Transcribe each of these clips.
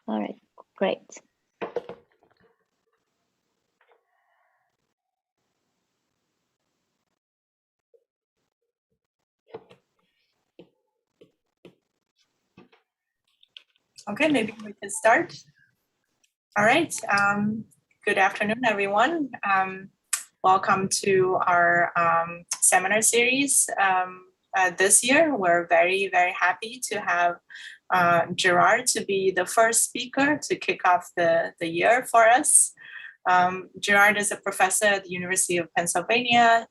All right, great. Okay, maybe we can start. All right. Good afternoon, everyone. Welcome to our seminar series. This year, we're very, very happy to have Gerard to be the first speaker to kick off the year for us. Gerard is a professor at the University of Pennsylvania,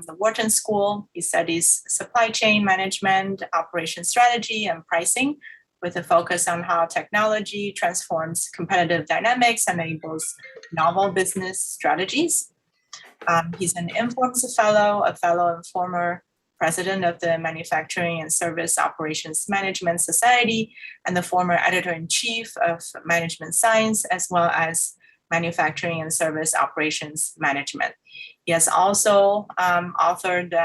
the Wharton School. He studies supply chain management, operation strategy, and pricing, with a focus on how technology transforms competitive dynamics and enables novel business strategies. He's an Informs Fellow, a fellow and former president of the Manufacturing and Service Operations Management Society, and the former editor-in-chief of Management Science, as well as Manufacturing and Service Operations Management. He has also authored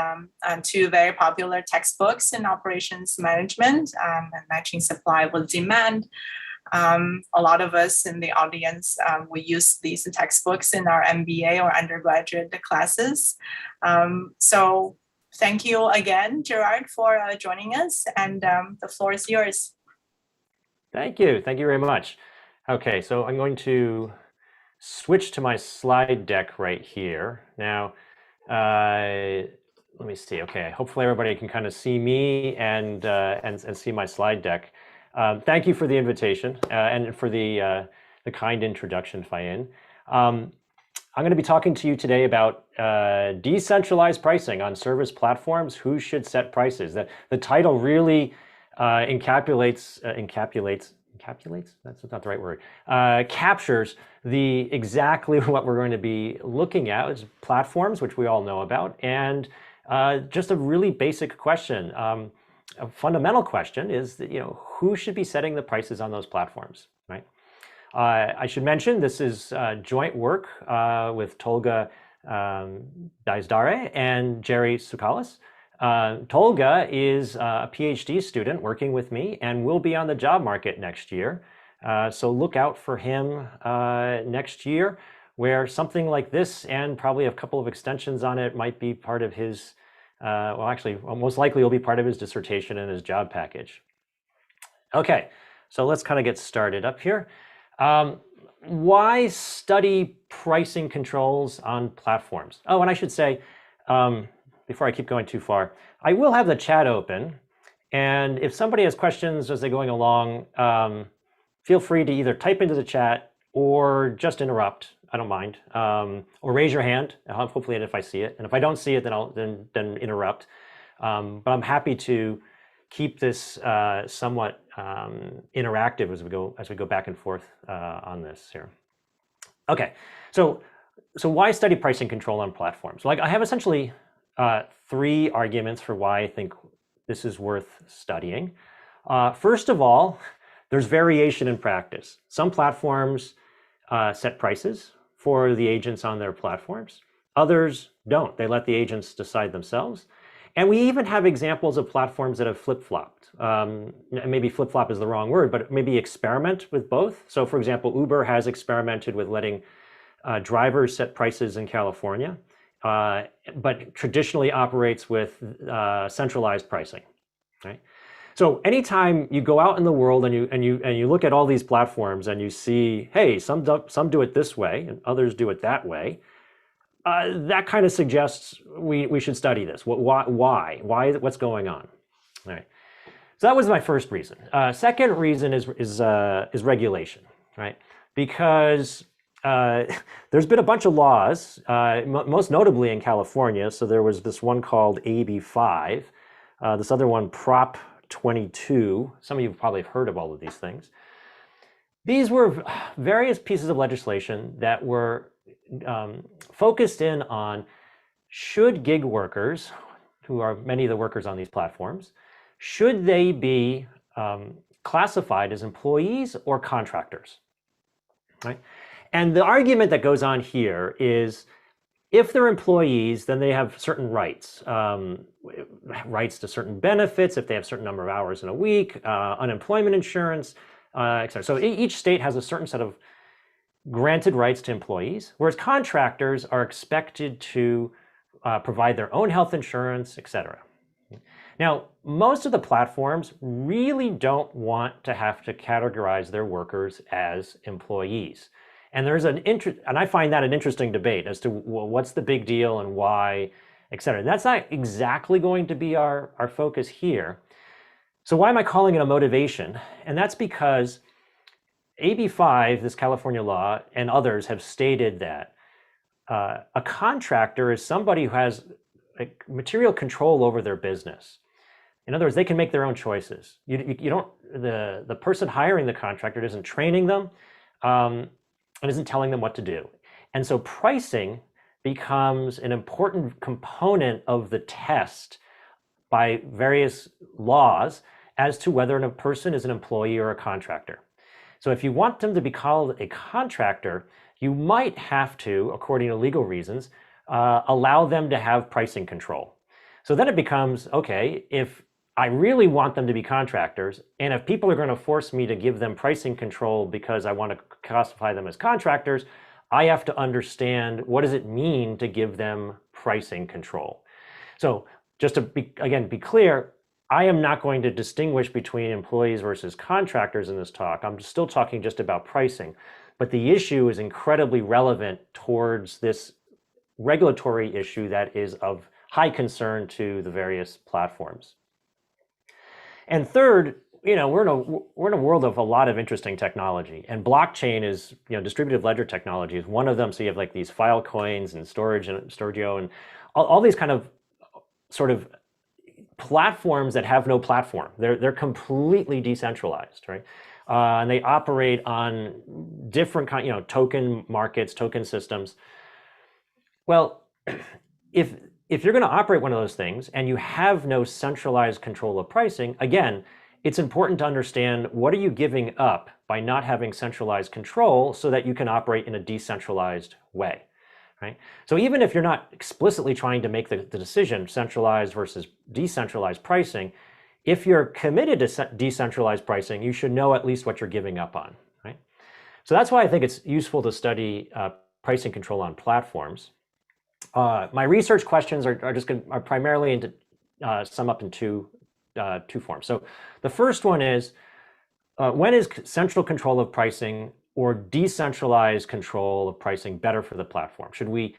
two very popular textbooks in operations management, Matching Supply with Demand. A lot of us in the audience, we use these textbooks in our MBA or undergraduate classes. So thank you again, Gerard, for joining us, and the floor is yours. Thank you very much. Okay, so I'm going to switch to my slide deck right here. Now, let me see. Okay, hopefully everybody can kind of see me and see my slide deck. Thank you for the invitation and for the kind introduction, Fayin. I'm going to be talking to you today about decentralized pricing on service platforms. Who should set prices? The title really encapsulates. That's not the right word. Captures exactly what we're going to be looking at is platforms, which we all know about, and just a really basic question. A fundamental question is that, who should be setting the prices on those platforms, right? I should mention this is joint work with Tolga Daizdare and Jerry Soukalis. Tolga is a PhD student working with me and will be on the job market next year. So look out for him next year, where something like this and probably a couple of extensions on it might be part of his, well, actually, most likely will be part of his dissertation and his job package. Okay, so let's kind of get started up here. Why study pricing controls on platforms? Oh, and I should say, before I keep going too far, I will have the chat open, and if somebody has questions as they're going along, feel free to either type into the chat or just interrupt. I don't mind, or raise your hand. Hopefully, if I see it, and if I don't see it, then I'll interrupt. But I'm happy to keep this somewhat interactive as we go back and forth on this here. Okay, so why study pricing control on platforms? Like, I have essentially three arguments for why I think this is worth studying. First of all, there's variation in practice. Some platforms set prices for the agents on their platforms. Others don't. They let the agents decide themselves. And we even have examples of platforms that have flip-flopped. Maybe flip-flop is the wrong word, but maybe experiment with both. So for example, Uber has experimented with letting drivers set prices in California, but traditionally operates with centralized pricing, right? So anytime you go out in the world and you look at all these platforms and you see, hey, some do it this way and others do it that way, that kind of suggests we should study this. Why? What's going on? All right. So that was my first reason. Second reason is regulation, right? Because there's been a bunch of laws, most notably in California. So there was this one called AB 5, this other one Prop 22. Some of you probably have heard of all of these things. These were various pieces of legislation that were focused in on, should gig workers, who are many of the workers on these platforms, should they be classified as employees or contractors, right? And the argument that goes on here is, if they're employees, then they have certain rights, rights to certain benefits, if they have a certain number of hours in a week, unemployment insurance, etc. So each state has a certain set of granted rights to employees, whereas contractors are expected to provide their own health insurance, etc. Now, most of the platforms really don't want to have to categorize their workers as employees. And there's and I find that an interesting debate as to, well, what's the big deal and why, et cetera. And that's not exactly going to be our focus here. So why am I calling it a motivation? And that's because AB 5, this California law, and others have stated that a contractor is somebody who has material control over their business. In other words, they can make their own choices. You don't, the person hiring the contractor isn't training them and isn't telling them what to do. And so pricing becomes an important component of the test by various laws as to whether a person is an employee or a contractor. So if you want them to be called a contractor, you might have to, according to legal reasons, allow them to have pricing control. So then it becomes, okay, if I really want them to be contractors, and if people are going to force me to give them pricing control because I want to classify them as contractors, I have to understand what does it mean to give them pricing control. So just to be clear, I am not going to distinguish between employees versus contractors in this talk. I'm still talking just about pricing, but the issue is incredibly relevant towards this regulatory issue that is of high concern to the various platforms. And third, we're in a world of a lot of interesting technology, and blockchain is, distributed ledger technology is one of them. So you have like these file coins and storage and Storgio and all these kind of sort of platforms that have no platform. They're completely decentralized, right? And they operate on different token markets, token systems. Well, if you're going to operate one of those things and you have no centralized control of pricing, again, it's important to understand what are you giving up by not having centralized control so that you can operate in a decentralized way, right? So even if you're not explicitly trying to make the decision centralized versus decentralized pricing, if you're committed to decentralized pricing, you should know at least what you're giving up on, right? So that's why I think it's useful to study pricing control on platforms. My research questions are primarily into sum up in two forms. So the first one is, when is central control of pricing or decentralized control of pricing better for the platform? Should we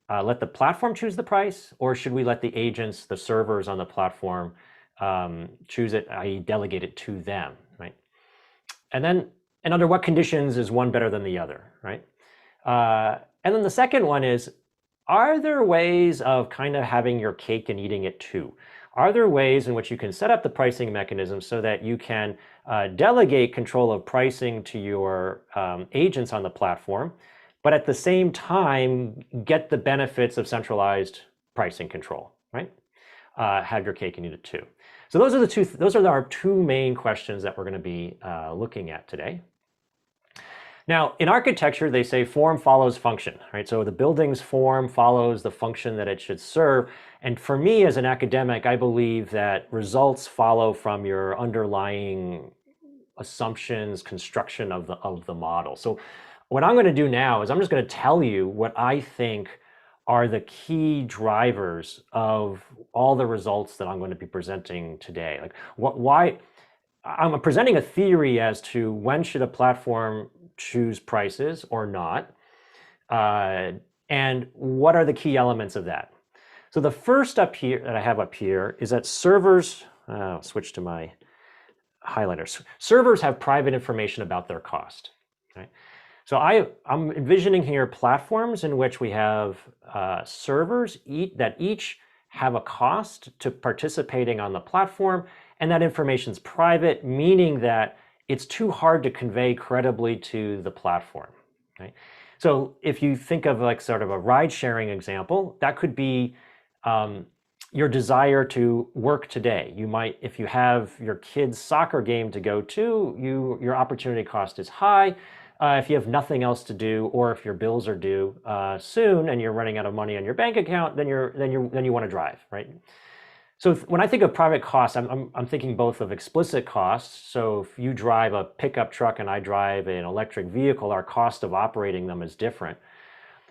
let the platform choose the price, or should we let the agents, the servers on the platform, choose it, i.e. delegate it to them, right? And under what conditions is one better than the other, right? And then the second one is, are there ways of kind of having your cake and eating it too? Are there ways in which you can set up the pricing mechanism so that you can delegate control of pricing to your agents on the platform, but at the same time get the benefits of centralized pricing control, right? Have your cake and eat it too. So those are our two main questions that we're going to be looking at today. Now, in architecture, they say form follows function, right? So the building's form follows the function that it should serve. And for me as an academic, I believe that results follow from your underlying assumptions, construction of the model. So what I'm going to do now is I'm just going to tell you what I think are the key drivers of all the results that I'm going to be presenting today. Like why I'm presenting a theory as to when should a platform choose prices or not, and what are the key elements of that. So the first up here that I have up here is that servers, I'll switch to my highlighters. Servers have private information about their cost, right? So I'm envisioning here platforms in which we have servers that each have a cost to participating on the platform, and that information is private, meaning that it's too hard to convey credibly to the platform, right? So if you think of like sort of a ride-sharing example, that could be your desire to work today. You might, if you have your kid's soccer game to go to, your opportunity cost is high. If you have nothing else to do, or if your bills are due soon and you're running out of money on your bank account, then you want to drive, right? So when I think of private costs, I'm thinking both of explicit costs. So if you drive a pickup truck and I drive an electric vehicle, our cost of operating them is different.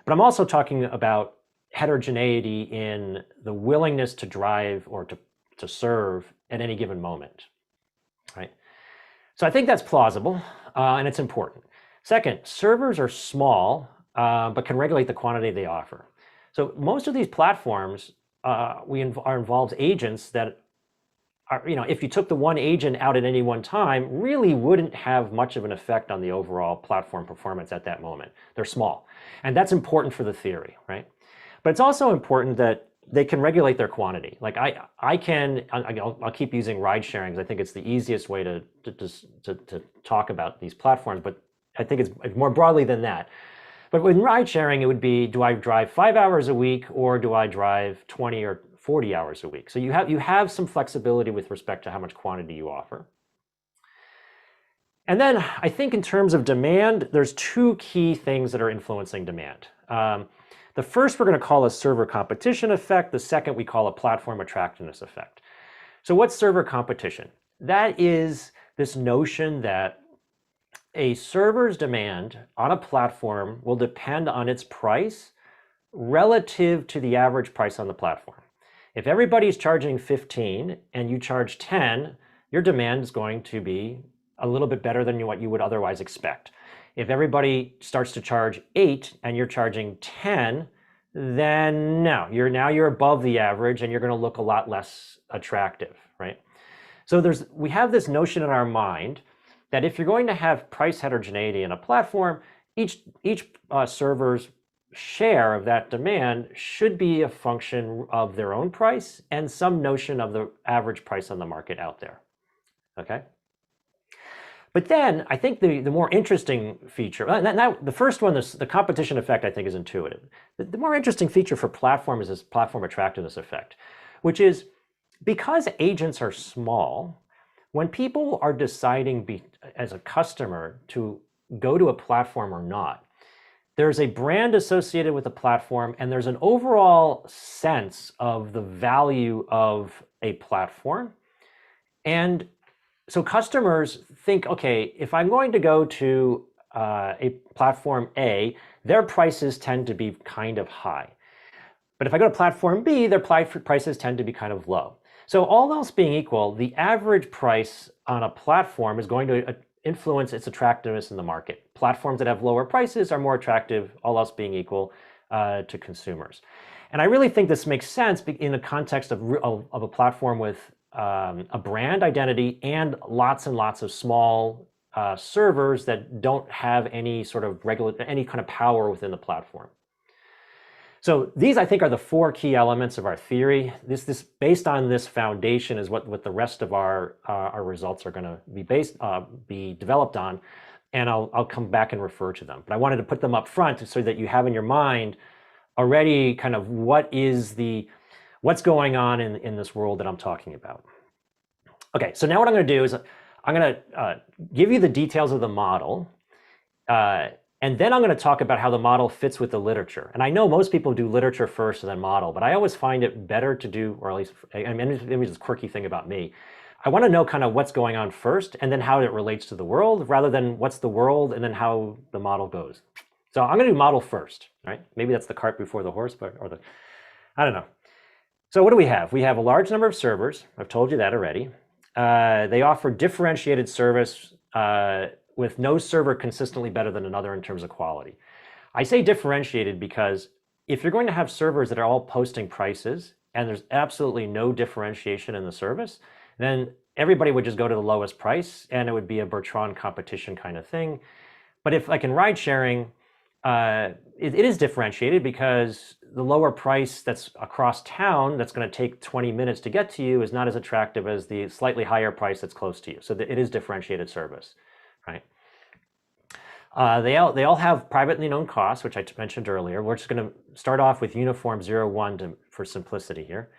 But I'm also talking about heterogeneity in the willingness to drive or to serve at any given moment, right? So I think that's plausible and it's important. Second, servers are small, but can regulate the quantity they offer. So most of these platforms, are involved agents that are, if you took the one agent out at any one time, really wouldn't have much of an effect on the overall platform performance at that moment. They're small. And that's important for the theory, right? But it's also important that they can regulate their quantity. Like I'll keep using ride sharing because I think it's the easiest way to talk about these platforms, but I think it's more broadly than that. But with ride sharing, it would be, do I drive 5 hours a week or do I drive 20 or 40 hours a week? So you have some flexibility with respect to how much quantity you offer. And then I think in terms of demand, there's two key things that are influencing demand. The first we're going to call a server competition effect. The second we call a platform attractiveness effect. So what's server competition? That is this notion that a server's demand on a platform will depend on its price relative to the average price on the platform. If everybody's charging 15 and you charge 10, your demand is going to be a little bit better than what you would otherwise expect. If everybody starts to charge 8 and you're charging 10, then no, you're above the average and you're going to look a lot less attractive, right? So we have this notion in our mind that if you're going to have price heterogeneity in a platform, each server's share of that demand should be a function of their own price and some notion of the average price on the market out there, okay? But then I think the more interesting feature, now the first one, the competition effect, I think is intuitive. The more interesting feature for platform is this platform attractiveness effect, which is because agents are small, when people are deciding as a customer to go to a platform or not, there's a brand associated with the platform and there's an overall sense of the value of a platform. And so customers think, okay, if I'm going to go to a platform A, their prices tend to be kind of high. But if I go to platform B, their prices tend to be kind of low. So all else being equal, the average price on a platform is going to influence its attractiveness in the market. Platforms that have lower prices are more attractive, all else being equal, to consumers. And I really think this makes sense in the context of a platform with a brand identity and lots of small servers that don't have any sort of any kind of power within the platform. So these, I think, are the four key elements of our theory. This based on this foundation is what the rest of our results are going to be developed on, and I'll come back and refer to them. But I wanted to put them up front so that you have in your mind already kind of what's going on in this world that I'm talking about. Okay, so now what I'm going to do is I'm going to give you the details of the model. And then I'm going to talk about how the model fits with the literature. And I know most people do literature first and then model, but I always find it better to do, or at least, I mean, maybe it's a quirky thing about me. I want to know kind of what's going on first and then how it relates to the world rather than what's the world and then how the model goes. So I'm going to do model first, right? Maybe that's the cart before the horse, I don't know. So what do we have? We have a large number of servers. I've told you that already. They offer differentiated service with no server consistently better than another in terms of quality. I say differentiated because if you're going to have servers that are all posting prices and there's absolutely no differentiation in the service, then everybody would just go to the lowest price and it would be a Bertrand competition kind of thing. But if like in ride sharing, it is differentiated because the lower price that's across town that's going to take 20 minutes to get to you is not as attractive as the slightly higher price that's close to you. So it is differentiated service. Right? They all have privately known costs, which I mentioned earlier. We're just going to start off with uniform 0, 1 for simplicity here.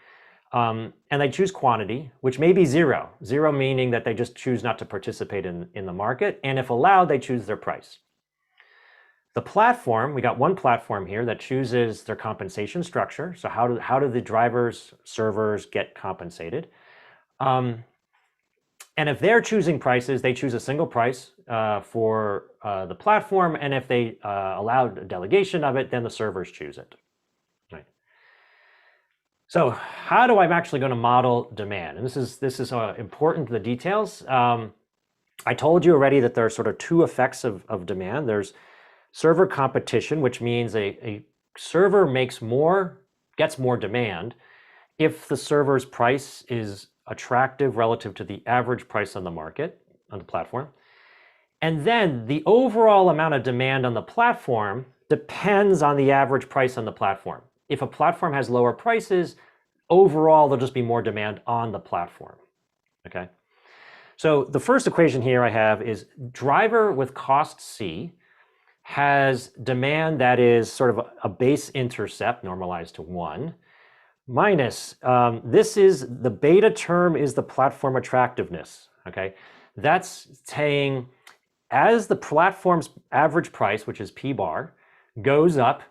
And they choose quantity, which may be 0. 0 meaning that they just choose not to participate in the market. And if allowed, they choose their price. The platform, we got one platform here that chooses their compensation structure. So how do the drivers, servers get compensated? And if they're choosing prices, they choose a single price for the platform. And if they allow a delegation of it, then the servers choose it. Right. So how do I'm actually going to model demand? And this is important, the details. I told you already that there are sort of two effects of demand. There's server competition, which means a server gets more demand if the server's price is attractive relative to the average price on the market, on the platform. And then the overall amount of demand on the platform depends on the average price on the platform. If a platform has lower prices, overall there'll just be more demand on the platform, okay? So the first equation here I have is driver with cost C has demand that is sort of a base intercept normalized to 1, minus, this is the beta term is the platform attractiveness, okay? That's saying as the platform's average price, which is P bar, goes up,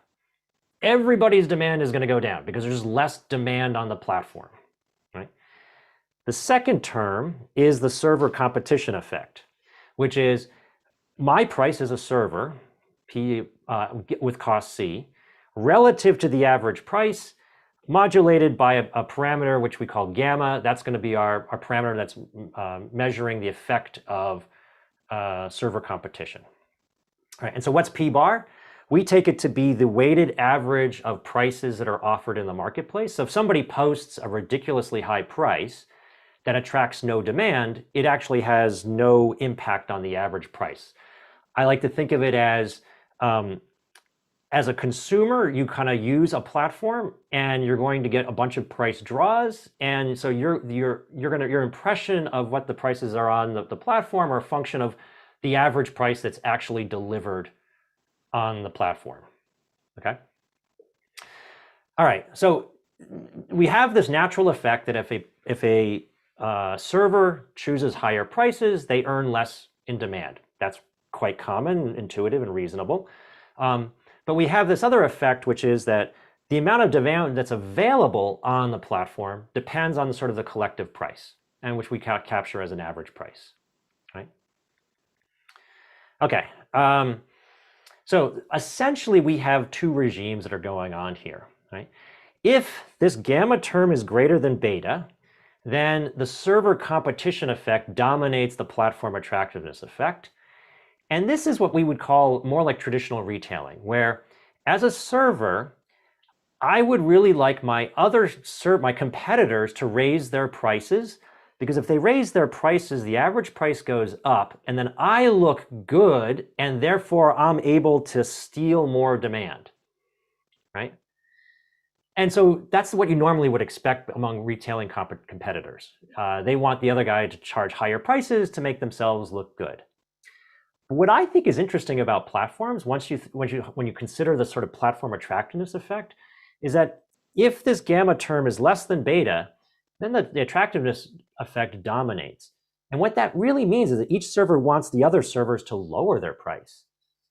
everybody's demand is going to go down because there's less demand on the platform, right? The second term is the server competition effect, which is my price as a server, P with cost C, relative to the average price, modulated by a parameter which we call gamma. That's going to be our parameter that's measuring the effect of server competition. All right, and so what's P bar? We take it to be the weighted average of prices that are offered in the marketplace. So if somebody posts a ridiculously high price that attracts no demand, it actually has no impact on the average price. I like to think of it as a consumer, you kind of use a platform and you're going to get a bunch of price draws. And so your impression of what the prices are on the platform are a function of the average price that's actually delivered on the platform, okay? All right, so we have this natural effect that if a server chooses higher prices, they earn less in demand. That's quite common, intuitive, and reasonable. But we have this other effect, which is that the amount of demand that's available on the platform depends on sort of the collective price, and which we capture as an average price, right? Okay, so essentially we have two regimes that are going on here, right? If this gamma term is greater than beta, then the server competition effect dominates the platform attractiveness effect. And this is what we would call more like traditional retailing, where as a server, I would really like my competitors to raise their prices, because if they raise their prices, the average price goes up, and then I look good, and therefore I'm able to steal more demand, right? And so that's what you normally would expect among retailing competitors. They want the other guy to charge higher prices to make themselves look good. What I think is interesting about platforms, when you consider the sort of platform attractiveness effect, is that if this gamma term is less than beta, then the attractiveness effect dominates. And what that really means is that each server wants the other servers to lower their price.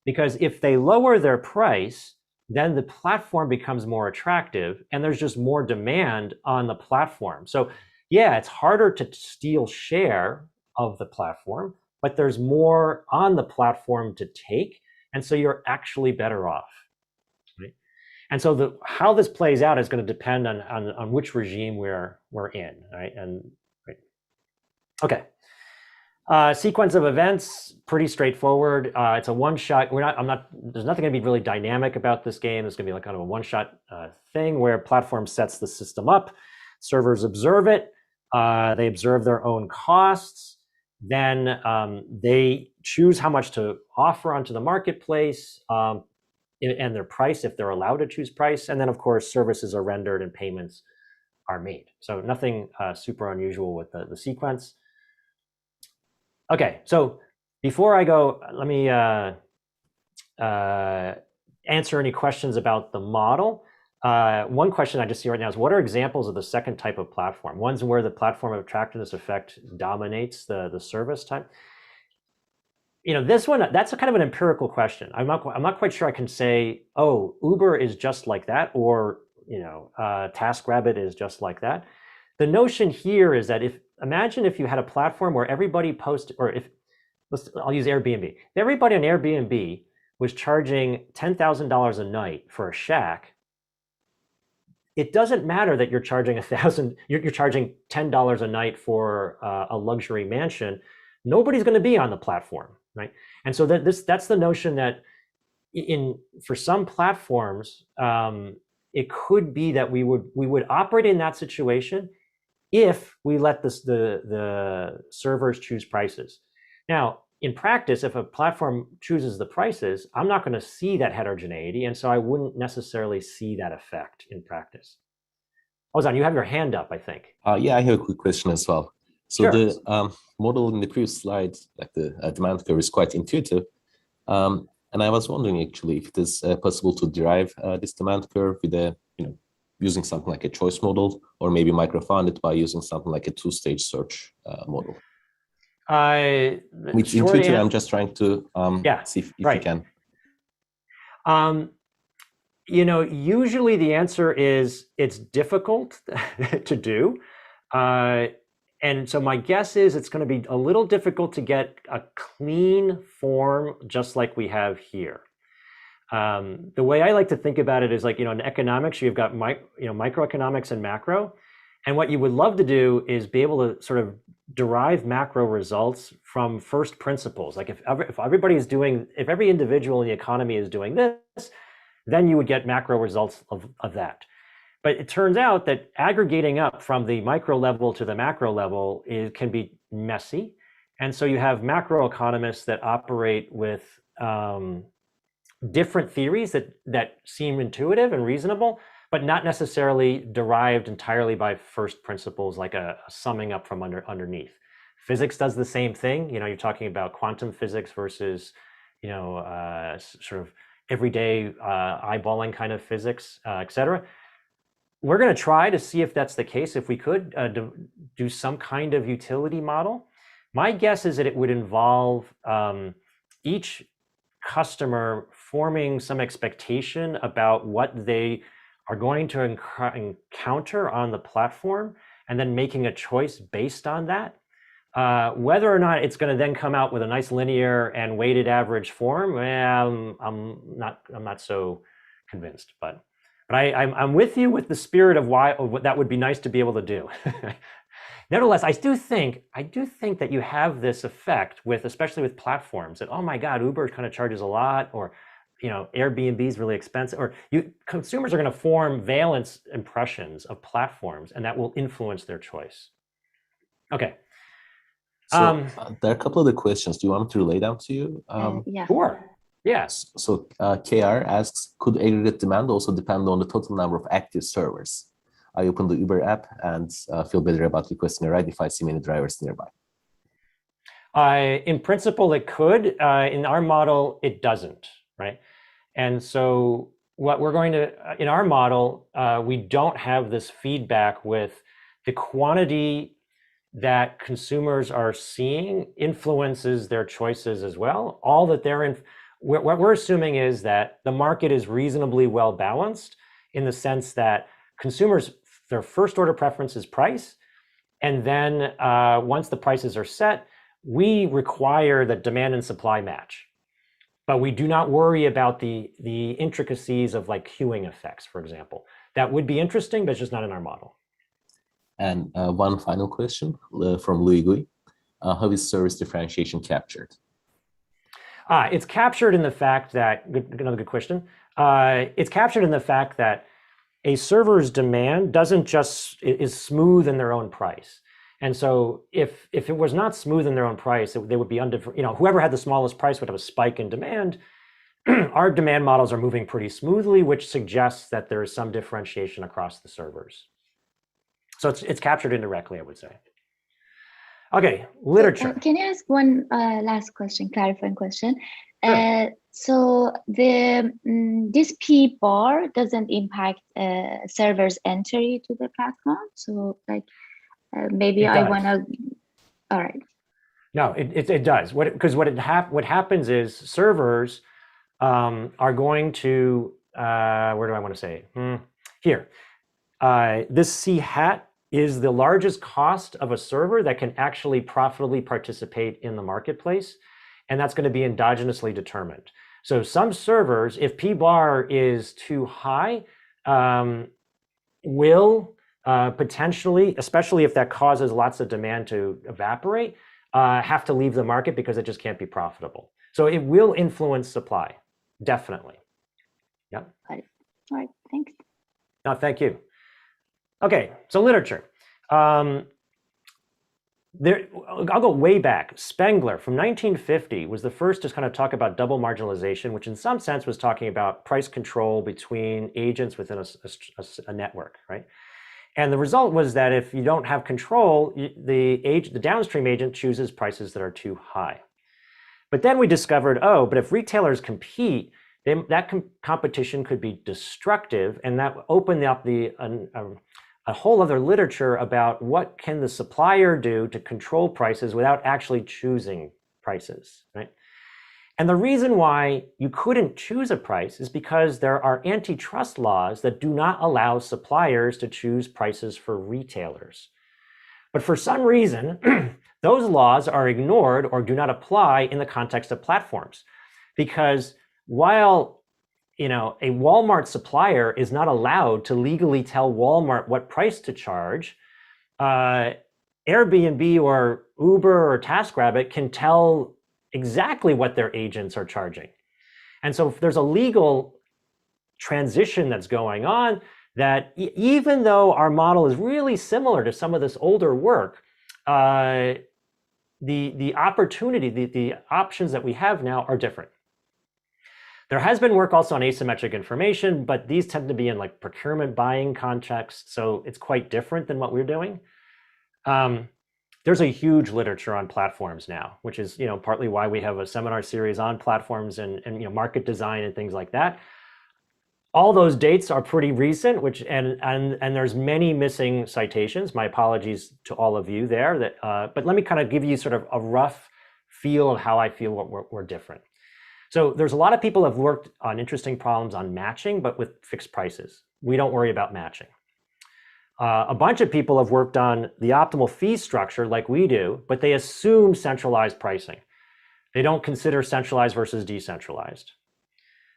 Because if they lower their price, then the platform becomes more attractive and there's just more demand on the platform. So yeah, it's harder to steal share of the platform, but there's more on the platform to take, and so you're actually better off, right? And so how this plays out is going to depend on which regime we're in, right? Right. Okay. Sequence of events, pretty straightforward. It's a one-shot. There's nothing going to be really dynamic about this game. It's going to be like kind of a one-shot thing where platform sets the system up, servers observe it, they observe their own costs. Then they choose how much to offer onto the marketplace and their price, if they're allowed to choose price. And then, of course, services are rendered and payments are made. So nothing super unusual with the sequence. Okay, so before I go, let me answer any questions about the model. One question I just see right now is, what are examples of the second type of platform? Ones where the platform attractiveness effect dominates the service type. this one, that's a kind of an empirical question. I'm not quite sure I can say, oh, Uber is just like that, or TaskRabbit is just like that. The notion here is that imagine if you had a platform where everybody posts, or I'll use Airbnb. If everybody on Airbnb was charging $10,000 a night for a shack, it doesn't matter that you're charging you're charging $10 a night for a luxury mansion. Nobody's going to be on the platform, right? And so that's the notion that for some platforms, it could be that we would operate in that situation if we let the servers choose prices. Now, in practice, if a platform chooses the prices, I'm not going to see that heterogeneity, and so I wouldn't necessarily see that effect in practice. Ozan, you have your hand up, I think. Yeah, I have a quick question as well. So sure. The model in the previous slide, like the demand curve, is quite intuitive. And I was wondering actually if it is possible to derive this demand curve with using something like a choice model, or maybe microfound it by using something like a two-stage search model. It's intuitive. I'm just trying to see if you can. Usually the answer is it's difficult to do. And so my guess is it's going to be a little difficult to get a clean form just like we have here. The way I like to think about it is like, in economics, you've got microeconomics and macro. And what you would love to do is be able to sort of derive macro results from first principles. Like if every individual in the economy is doing this, then you would get macro results of that. But it turns out that aggregating up from the micro level to the macro level can be messy. And so you have macroeconomists that operate with different theories that seem intuitive and reasonable, but not necessarily derived entirely by first principles, like a summing up from underneath. Physics does the same thing. You're talking about quantum physics versus, sort of everyday eyeballing kind of physics, et cetera. We're going to try to see if that's the case. If we could do some kind of utility model, my guess is that it would involve each customer forming some expectation about what they are going to encounter on the platform, and then making a choice based on that. Whether or not it's going to then come out with a nice linear and weighted average form, I'm not so convinced. But I'm with you with the spirit of what that would be nice to be able to do. Nevertheless, I do think that you have this effect especially with platforms, that, oh my God, Uber kind of charges a lot, or Airbnb is really expensive, or consumers are going to form valence impressions of platforms, and that will influence their choice. Okay. So there are a couple of the questions. Do you want me to relay them to you? Yeah. Sure. Yes. So KR asks, could aggregate demand also depend on the total number of active servers? I open the Uber app and feel better about requesting a ride if I see many drivers nearby. In principle, it could. In our model, it doesn't, right? And so what we're going to, in our model, we don't have this feedback with the quantity that consumers are seeing influences their choices as well. All that what we're assuming is that the market is reasonably well balanced, in the sense that consumers, their first order preference is price. And then once the prices are set, we require that demand and supply match. But we do not worry about the intricacies of like queuing effects, for example. That would be interesting, but it's just not in our model. And one final question from Louis Gui. How is service differentiation captured? It's captured in the fact that, another good question. It's captured in the fact that a server's demand is smooth in their own price. And so if it was not smooth in their own price, they would be whoever had the smallest price would have a spike in demand. Our demand models are moving pretty smoothly, which suggests that there is some differentiation across the servers. So it's captured indirectly, I would say. Okay, literature. Can I ask one last question, clarifying question? Sure. So this P bar doesn't impact server's entry to the platform. So like maybe I want to. All right. No, it does. What happens is servers are going to, where do I want to say? Here. This C hat is the largest cost of a server that can actually profitably participate in the marketplace, and that's going to be endogenously determined. So some servers, if P bar is too high, will potentially, especially if that causes lots of demand to evaporate, have to leave the market because it just can't be profitable. So it will influence supply, definitely. Yeah. Got it. All right, thanks. No, thank you. Okay, so literature. I'll go way back. Spengler from 1950 was the first to kind of talk about double marginalization, which in some sense was talking about price control between agents within a network, right? And the result was that if you don't have control, the downstream agent chooses prices that are too high. But then we discovered, but if retailers compete, that competition could be destructive, and that opened up a whole other literature about what can the supplier do to control prices without actually choosing prices, right? And the reason why you couldn't choose a price is because there are antitrust laws that do not allow suppliers to choose prices for retailers. But for some reason, those laws are ignored or do not apply in the context of platforms. Because while a Walmart supplier is not allowed to legally tell Walmart what price to charge, Airbnb or Uber or TaskRabbit can tell exactly what their agents are charging. And so there's a legal transition that's going on that even though our model is really similar to some of this older work, the opportunity, the options that we have now are different. There has been work also on asymmetric information, but these tend to be in like procurement buying contexts, so it's quite different than what we're doing. There's a huge literature on platforms now, which is partly why we have a seminar series on platforms and market design and things like that. All those dates are pretty recent, and there's many missing citations. My apologies to all of you there. But let me kind of give you sort of a rough feel of how I feel we're different. So there's a lot of people have worked on interesting problems on matching, but with fixed prices. We don't worry about matching. A bunch of people have worked on the optimal fee structure like we do, but they assume centralized pricing. They don't consider centralized versus decentralized.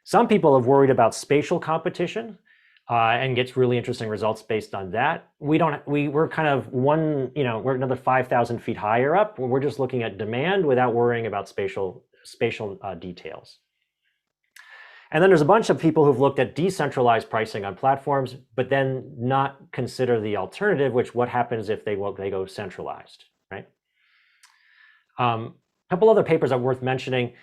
Some people have worried about spatial competition and gets really interesting results based on that. We're kind of we're another 5,000 feet higher up. We're just looking at demand without worrying about spatial details. And then there's a bunch of people who've looked at decentralized pricing on platforms, but then not consider the alternative, what happens if they go centralized, right? A couple other papers are worth mentioning.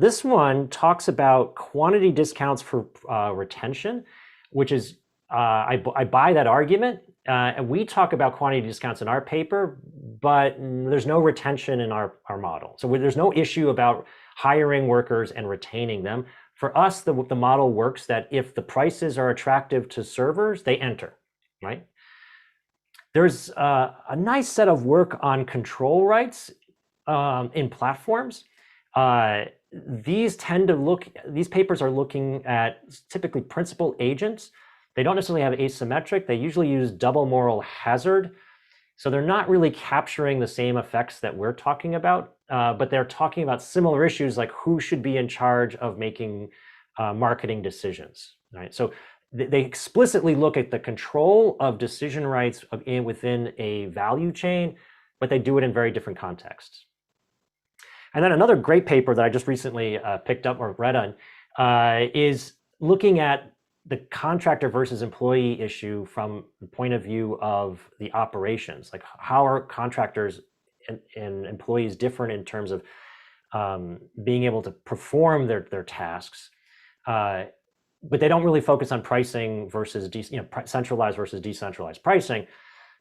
This one talks about quantity discounts for retention, which is, I buy that argument. And we talk about quantity discounts in our paper, but there's no retention in our model. So there's no issue about hiring workers and retaining them. For us, the model works that if the prices are attractive to servers, they enter, right? There's a nice set of work on control rights in platforms. These papers are looking at typically principal agents. They don't necessarily have asymmetric. They usually use double moral hazard. So they're not really capturing the same effects that we're talking about, but they're talking about similar issues like who should be in charge of making marketing decisions, right? So they explicitly look at the control of decision rights within a value chain, but they do it in very different contexts. And then another great paper that I just recently picked up or read on is looking at the contractor versus employee issue from the point of view of the operations. Like how are contractors and employees different in terms of being able to perform their tasks, but they don't really focus on pricing versus centralized versus decentralized pricing.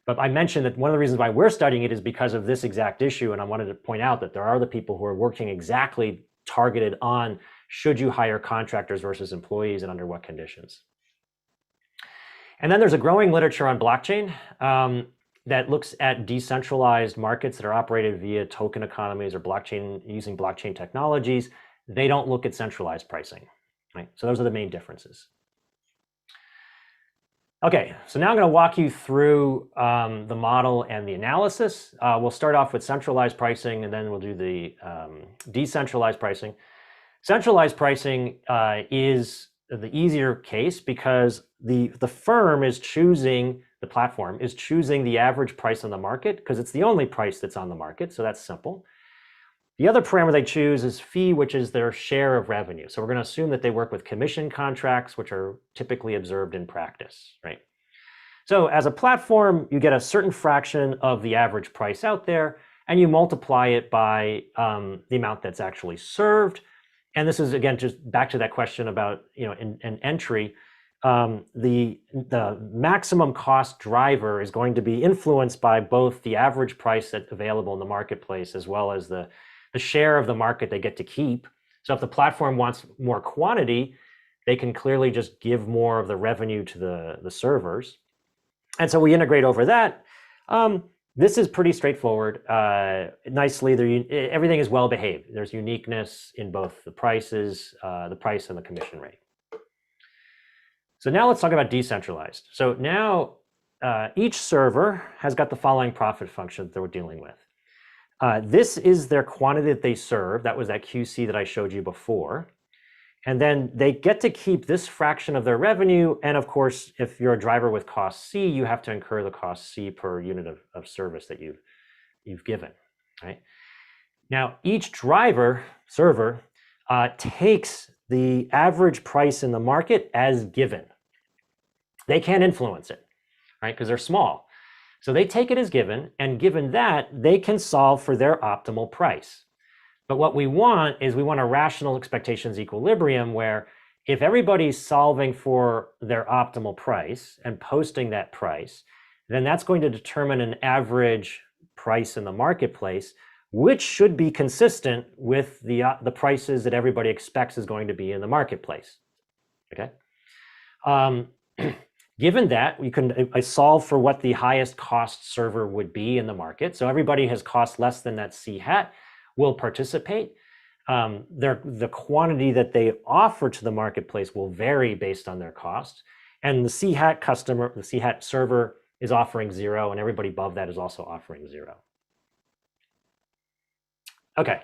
But I mentioned that one of the reasons why we're studying it is because of this exact issue. And I wanted to point out that there are the people who are working exactly targeted on should you hire contractors versus employees and under what conditions. And then there's a growing literature on blockchain. that looks at decentralized markets that are operated via token economies or blockchain, using blockchain technologies. They don't look at centralized pricing, right? So those are the main differences. Okay, so now I'm going to walk you through the model and the analysis. We'll start off with centralized pricing, and then we'll do the decentralized pricing. Centralized pricing is the easier case because the firm is choosing, the platform is choosing the average price on the market because it's the only price that's on the market, so that's simple. The other parameter they choose is fee, which is their share of revenue. So we're going to assume that they work with commission contracts, which are typically observed in practice, right? So as a platform, you get a certain fraction of the average price out there, and you multiply it by the amount that's actually served. And this is, again, just back to that question about, an entry. The maximum cost driver is going to be influenced by both the average price that's available in the marketplace as well as the share of the market they get to keep. So if the platform wants more quantity, they can clearly just give more of the revenue to the servers. And so we integrate over that. This is pretty straightforward. Nicely, everything is well behaved. There's uniqueness in both the prices, the price and the commission rate. So now let's talk about decentralized. So now each server has got the following profit function that we're dealing with. This is their quantity that they serve. That was that QC that I showed you before. And then they get to keep this fraction of their revenue. And of course, if you're a driver with cost C, you have to incur the cost C per unit of service that you've given, right? Now, each server takes the average price in the market as given. They can't influence it, right? Because they're small. So they take it as given, and given that, they can solve for their optimal price. But what we want is we want a rational expectations equilibrium where if everybody's solving for their optimal price and posting that price, then that's going to determine an average price in the marketplace, which should be consistent with the prices that everybody expects is going to be in the marketplace, okay? Given that, I solve for what the highest cost server would be in the market. So everybody has cost less than that C hat will participate. The quantity that they offer to the marketplace will vary based on their cost. And the C hat server is offering 0, and everybody above that is also offering 0. Okay.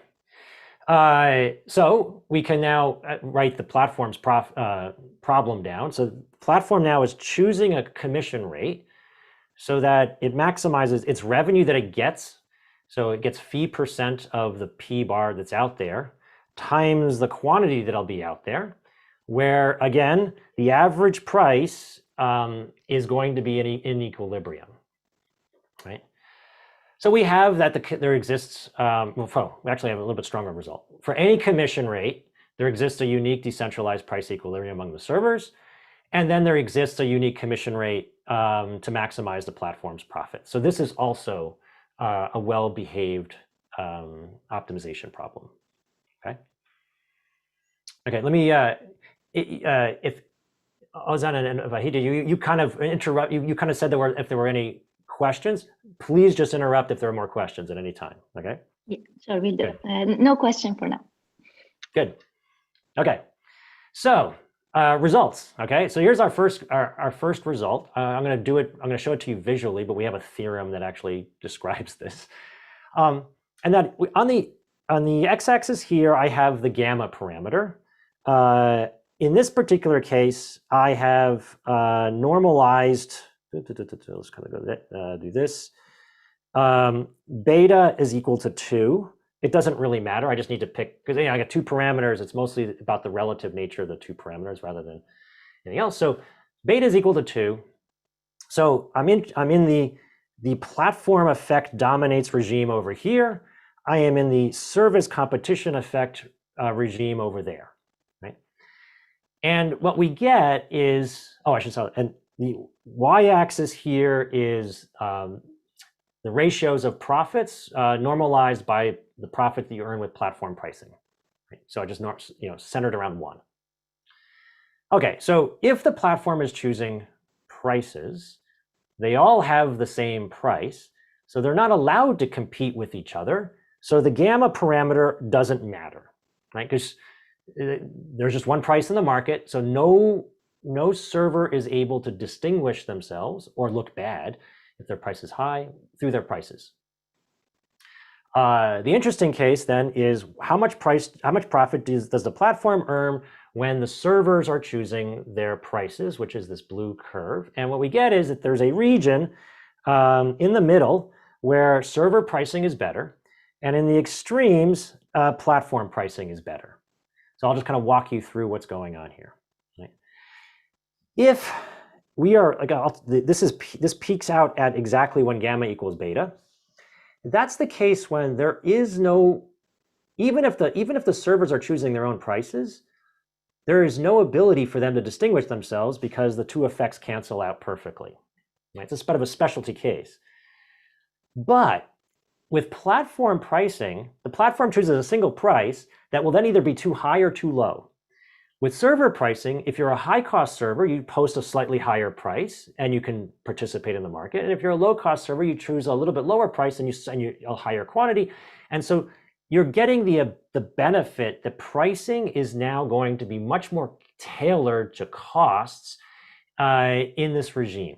So we can now write the platform's problem down. So the platform now is choosing a commission rate so that it maximizes its revenue that it gets. So it gets fee percent of the P bar that's out there times the quantity that'll be out there, where again, the average price is going to be in equilibrium, right? So we have that there exists, we actually have a little bit stronger result. For any commission rate, there exists a unique decentralized price equilibrium among the servers, and then there exists a unique commission rate to maximize the platform's profit. So this is also a well-behaved optimization problem. Okay, let me, if Ozan and Vahida, you kind of interrupt, you kind of said if there were any questions, please just interrupt if there are more questions at any time, okay? Yeah, sure, we'll do. No question for now. Good. Okay, so results. Okay, so here's our first result. I'm going to show it to you visually, but we have a theorem that actually describes this. And that on the x-axis here, I have the gamma parameter. In this particular case, I have normalized. Let's kind of go do this. Beta is equal to 2. It doesn't really matter. I just need to pick, because I got 2 parameters. It's mostly about the relative nature of the 2 parameters rather than anything else. So beta is equal to 2. So I'm in the platform effect dominates regime over here. I am in the service competition effect regime over there, right? And what we get is, I should say, and the y-axis here is the ratios of profits normalized by the profit that you earn with platform pricing. Right? So I just centered around 1. Okay, so if the platform is choosing prices, They all have the same price, so they're not allowed to compete with each other. So the gamma parameter doesn't matter, right? Because there's just one price in the market, so no server is able to distinguish themselves or look bad if their price is high through their prices. The interesting case then is how much profit does the platform earn when the servers are choosing their prices, which is this blue curve. And what we get is that there's a region in the middle where server pricing is better, and in the extremes, platform pricing is better. So I'll just kind of walk you through what's going on here. Right? If we are, this peaks out at exactly when gamma equals beta. That's the case when there is no, even if the servers are choosing their own prices, there is no ability for them to distinguish themselves because the two effects cancel out perfectly. Right? It's a bit of a specialty case. But with platform pricing, the platform chooses a single price that will then either be too high or too low. With server pricing, if you're a high-cost server, you post a slightly higher price and you can participate in the market. And if you're a low-cost server, you choose a little bit lower price and you send a higher quantity. And so you're getting the benefit. The pricing is now going to be much more tailored to costs in this regime.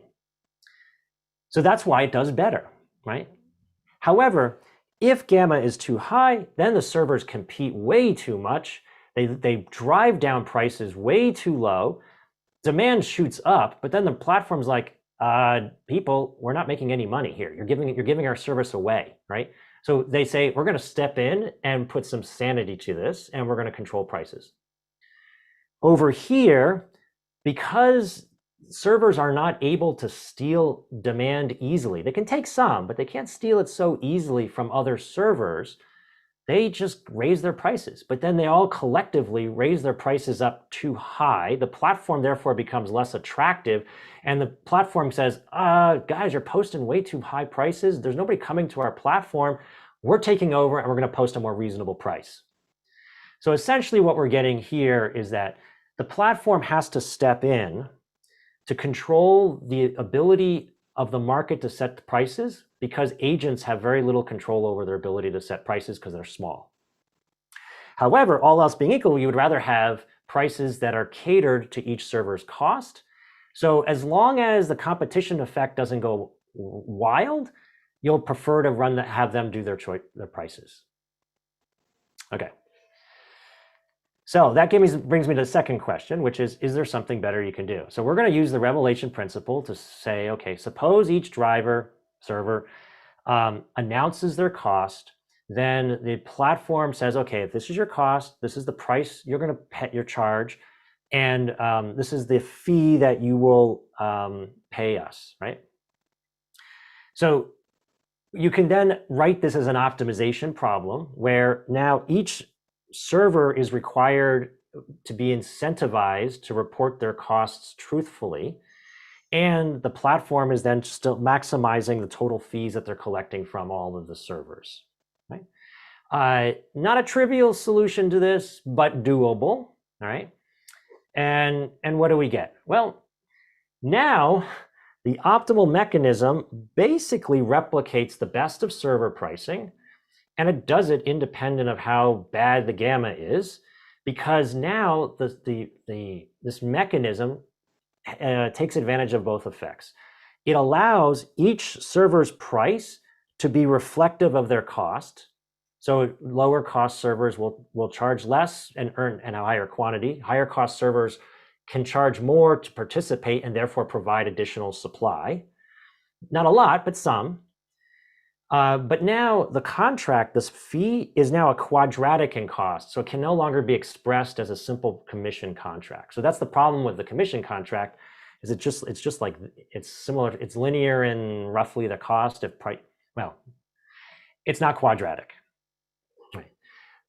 So that's why it does better, right? However, if gamma is too high, then the servers compete way too much. They drive down prices way too low. Demand shoots up, but then the platform's like, people, we're not making any money here. You're giving our service away, right? So they say, we're going to step in and put some sanity to this, and we're going to control prices. Over here, because servers are not able to steal demand easily, they can take some, but they can't steal it so easily from other servers. They just raise their prices, but then they all collectively raise their prices up too high. The platform therefore becomes less attractive, and the platform says, guys, you're posting way too high prices. There's nobody coming to our platform. We're taking over and we're going to post a more reasonable price. So essentially what we're getting here is that the platform has to step in to control the ability of the market to set the prices, because agents have very little control over their ability to set prices because they're small. However, all else being equal, you would rather have prices that are catered to each server's cost. So as long as the competition effect doesn't go wild, you'll prefer to have them do their prices. Okay. So that brings me to the second question, which is there something better you can do? So we're going to use the revelation principle to say, okay, suppose each server announces their cost, then the platform says, okay, if this is your cost, this is the price you're going to pay your charge, and this is the fee that you will pay us, right? So you can then write this as an optimization problem where now each server is required to be incentivized to report their costs truthfully, and the platform is then still maximizing the total fees that they're collecting from all of the servers. Right? Not a trivial solution to this, but doable. All right. And what do we get? Well, now the optimal mechanism basically replicates the best of server pricing, and it does it independent of how bad the gamma is, because now this mechanism takes advantage of both effects. It allows each server's price to be reflective of their cost. So lower cost servers will charge less and earn a higher quantity. Higher cost servers can charge more to participate and therefore provide additional supply. Not a lot, but some. But now the contract, this fee, is now a quadratic in cost. So it can no longer be expressed as a simple commission contract. So that's the problem with the commission contract, is it's similar, it's linear in roughly the cost of price. Well, it's not quadratic. Right.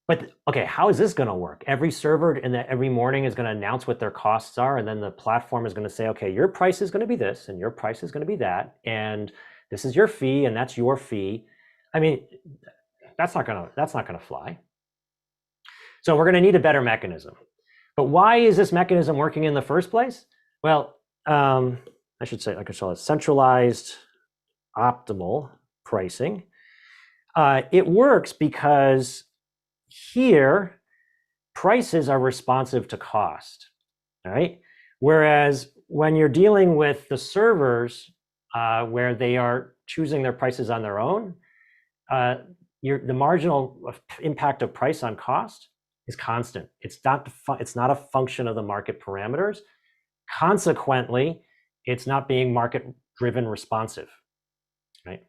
But okay, how is this going to work? Every server every morning is going to announce what their costs are, and then the platform is going to say, okay, your price is going to be this, and your price is going to be that, and this is your fee, and that's your fee. I mean, that's not gonna fly. So we're gonna need a better mechanism. But why is this mechanism working in the first place? Well, I should say, I could call it centralized optimal pricing. It works because here prices are responsive to cost, all right? Whereas when you're dealing with the servers where they are choosing their prices on their own, the marginal impact of price on cost is constant. It's not a function of the market parameters. Consequently, it's not being market-driven responsive, right?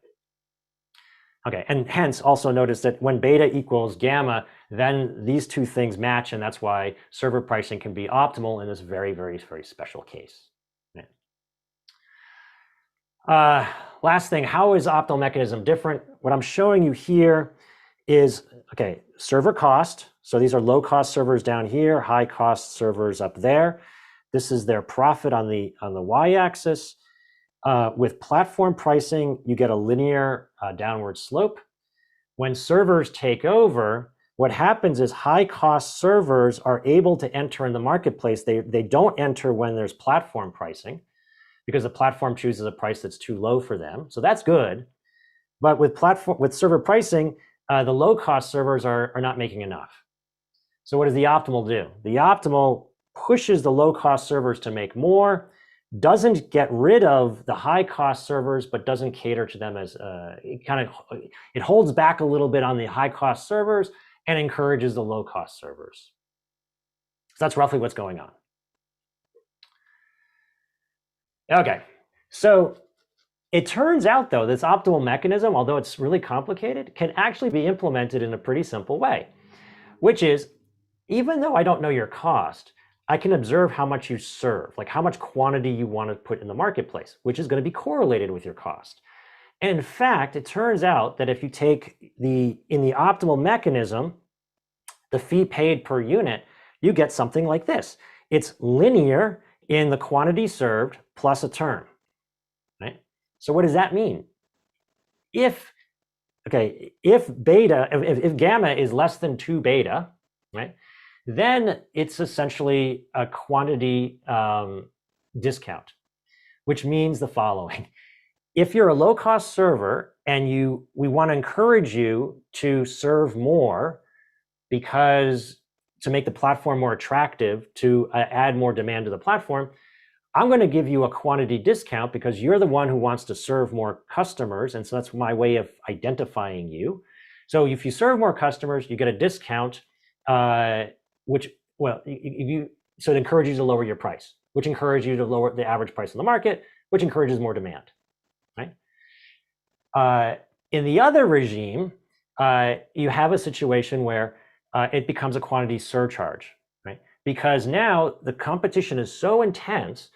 Okay, and hence also notice that when beta equals gamma, then these two things match, and that's why server pricing can be optimal in this very, very, very special case. Right. Last thing, how is optimal mechanism different? What I'm showing you here is, okay, server cost. So these are low-cost servers down here, high-cost servers up there. This is their profit on the y-axis. With platform pricing, you get a linear downward slope. When servers take over, what happens is high-cost servers are able to enter in the marketplace. They don't enter when there's platform pricing because the platform chooses a price that's too low for them. So that's good. But with server pricing, the low-cost servers are not making enough. So what does the optimal do? The optimal pushes the low-cost servers to make more, doesn't get rid of the high-cost servers, but doesn't cater to them as it holds back a little bit on the high-cost servers and encourages the low-cost servers. So that's roughly what's going on. Okay, so it turns out though, this optimal mechanism, although it's really complicated, can actually be implemented in a pretty simple way, which is, even though I don't know your cost, I can observe how much you serve, like how much quantity you want to put in the marketplace, which is going to be correlated with your cost. And in fact, it turns out that if you take in the optimal mechanism, the fee paid per unit, you get something like this. It's linear in the quantity served plus a term, right? So what does that mean? If gamma is less than 2 beta, right, then it's essentially a quantity discount, which means the following. If you're a low-cost server and we want to encourage you to serve more because to make the platform more attractive, to add more demand to the platform, I'm going to give you a quantity discount because you're the one who wants to serve more customers. And so that's my way of identifying you. So if you serve more customers, you get a discount, so it encourages you to lower your price, which encourages you to lower the average price in the market, which encourages more demand, right? In the other regime, you have a situation where it becomes a quantity surcharge, right? Because now the competition is so intense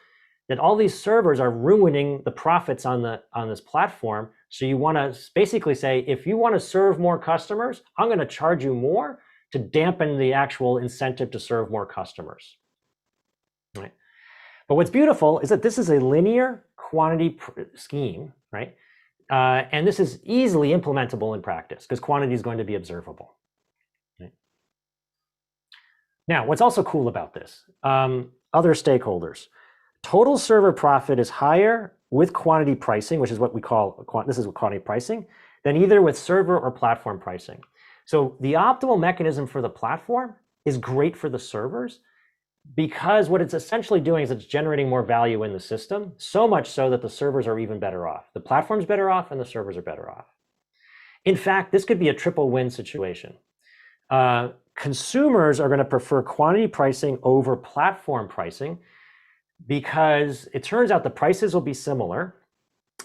that all these servers are ruining the profits on this platform. So you want to basically say, if you want to serve more customers, I'm going to charge you more to dampen the actual incentive to serve more customers, right? But what's beautiful is that this is a linear quantity scheme, right? And this is easily implementable in practice because quantity is going to be observable. Right? Now, what's also cool about this, other stakeholders, total server profit is higher with quantity pricing, which is what we call, this is quantity pricing, than either with server or platform pricing. So the optimal mechanism for the platform is great for the servers because what it's essentially doing is it's generating more value in the system, so much so that the servers are even better off. The platform's better off and the servers are better off. In fact, this could be a triple win situation. Consumers are going to prefer quantity pricing over platform pricing because it turns out the prices will be similar,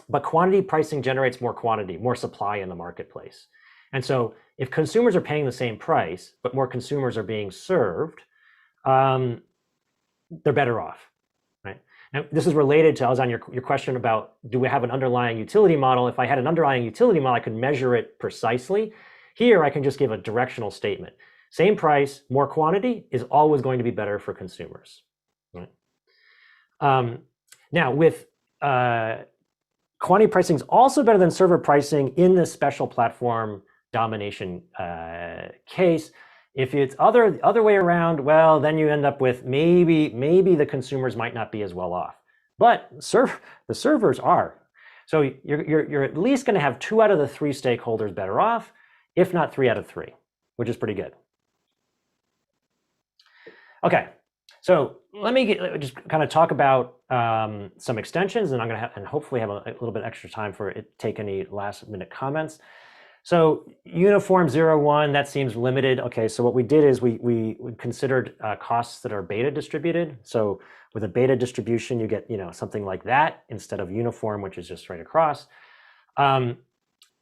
but quantity pricing generates more quantity, more supply in the marketplace. And so if consumers are paying the same price, but more consumers are being served, they're better off, right? Now, this is related to, I was on your question about, do we have an underlying utility model? If I had an underlying utility model, I could measure it precisely. Here, I can just give a directional statement. Same price, more quantity is always going to be better for consumers, right? Now, with quantity pricing is also better than server pricing in this special platform domination case. If it's other way around, well, then you end up with maybe the consumers might not be as well off. but the servers are. So you're at least going to have 2 out of the 3 stakeholders better off, if not 3 out of 3, which is pretty good. Okay, so let me just kind of talk about some extensions, and I'm going to and hopefully have a little bit extra time for it. Take any last minute comments. So uniform 0, 1, that seems limited. Okay, so what we did is we considered costs that are beta distributed. So with a beta distribution, you get something like that instead of uniform, which is just straight across. The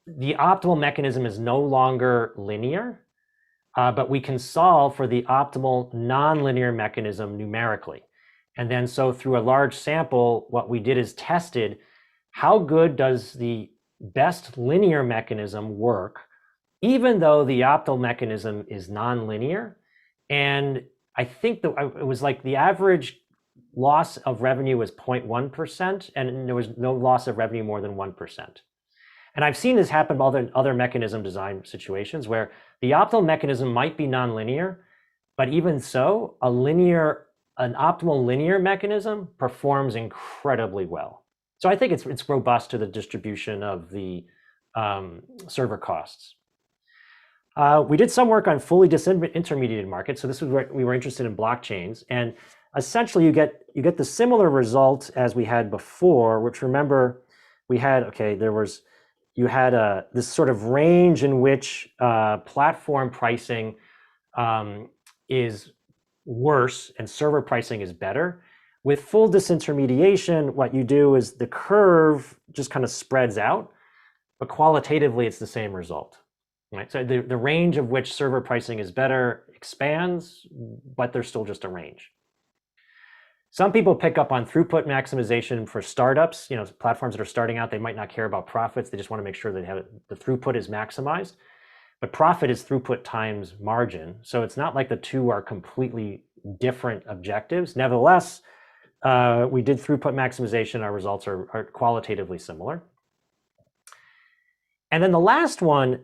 optimal mechanism is no longer linear. But we can solve for the optimal nonlinear mechanism numerically. And then so through a large sample, what we did is tested how good does the best linear mechanism work, even though the optimal mechanism is nonlinear. And I think it was like the average loss of revenue was 0.1%, and there was no loss of revenue more than 1%. And I've seen this happen in other mechanism design situations where the optimal mechanism might be nonlinear, but even so, an optimal linear mechanism performs incredibly well. So I think it's robust to the distribution of the server costs. We did some work on fully disintermediated markets. So this was where we were interested in blockchains, and essentially you get the similar result as we had before, which remember we had you had this sort of range in which platform pricing is worse and server pricing is better. With full disintermediation, what you do is the curve just kind of spreads out, but qualitatively it's the same result, right? So the range of which server pricing is better expands, but there's still just a range. Some people pick up on throughput maximization for startups, platforms that are starting out. They might not care about profits. They just want to make sure that the throughput is maximized. But profit is throughput times margin. So it's not like the two are completely different objectives. Nevertheless, we did throughput maximization. Our results are qualitatively similar. And then the last one